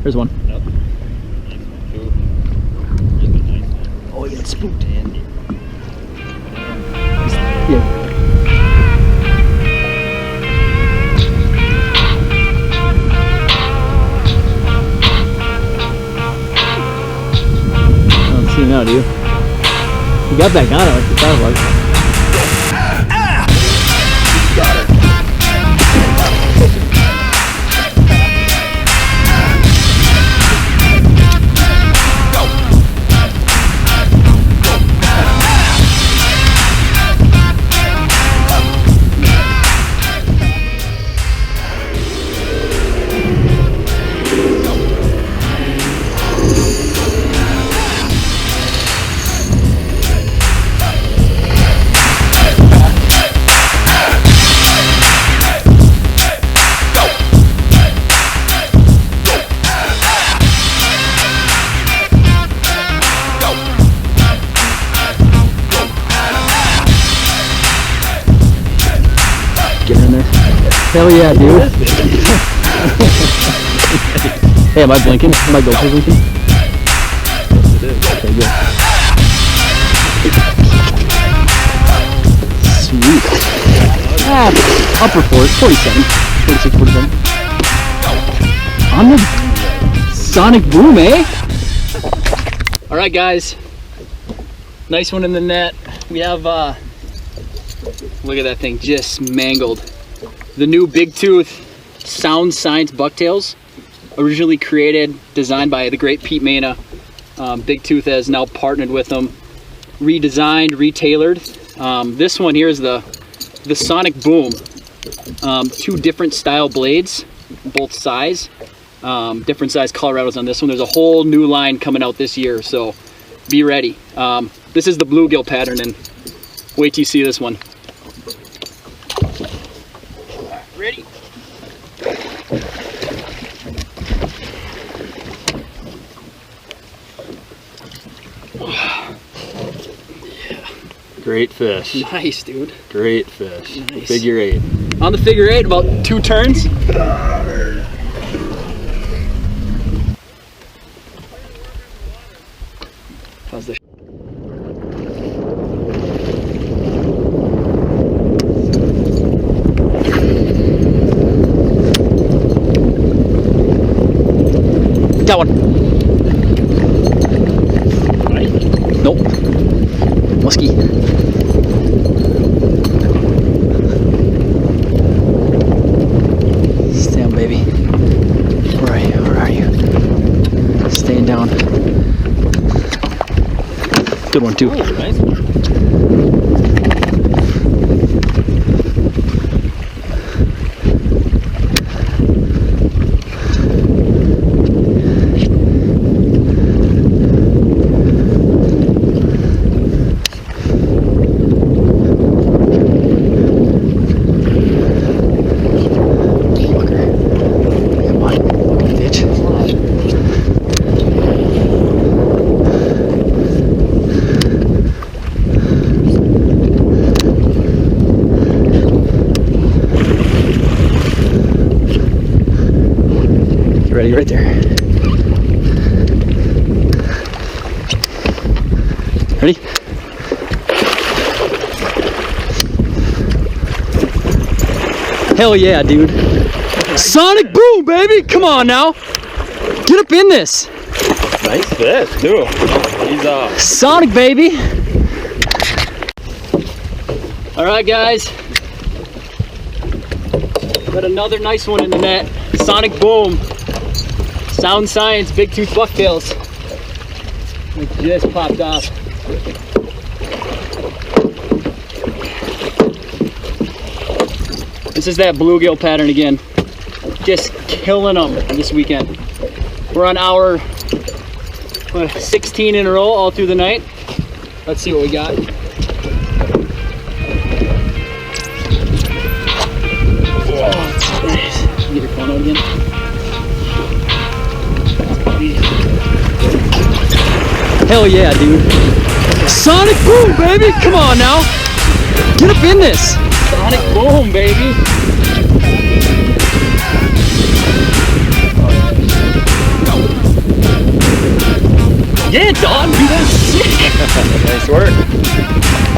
There's one. Yep. Nice one too. Really nice one. Oh, yeah, it's spooked. Dandy. Yeah. I don't see now, do you? You got back on it like you thought it was. Got her. Get in there. Hell yeah, dude. Hey, am I blinking? Am I GoPro blinking? Yes, it is. Okay, good. Sweet. Upper 47. 46, 47. On the Sonic Boom, eh? Alright, guys. Nice one in the net. We have, look at that thing, just mangled. The new Big Tooth Sound Science Bucktails, originally created, designed by the great Pete Mena. Big Tooth has now partnered with them, redesigned, retailored. This one here is the Sonic Boom. Two different style blades, both size. Different size Colorados on this one. There's a whole new line coming out this year, so be ready. This is the bluegill pattern, and wait till you see this one. Ready? Yeah. Great fish. Nice, dude. Great fish. Nice. Figure 8. On the figure 8, about 2 turns. How's the That one. Right? Nope. Muskie. Stand, baby. Where are you? Where are you? Staying down. Good one, too. Oh, nice one. Ready right there. Ready? Hell yeah, dude. Sonic Boom, baby! Come on now. Get up in this. Nice fish, too. He's Sonic, baby. All right, guys. Got another nice one in the net. Sonic Boom. Sound Science Big Tooth Bucktails. It just popped off. This is that bluegill pattern again. Just killing them this weekend. We're on hour 16 in a row all through the night. Let's see what we got. Oh, nice. Get your phone out again. Hell yeah, dude. Sonic Boom, baby! Come on now. Get up in this. Sonic Boom, baby. Yeah, dog, dude, that's sick. Nice work.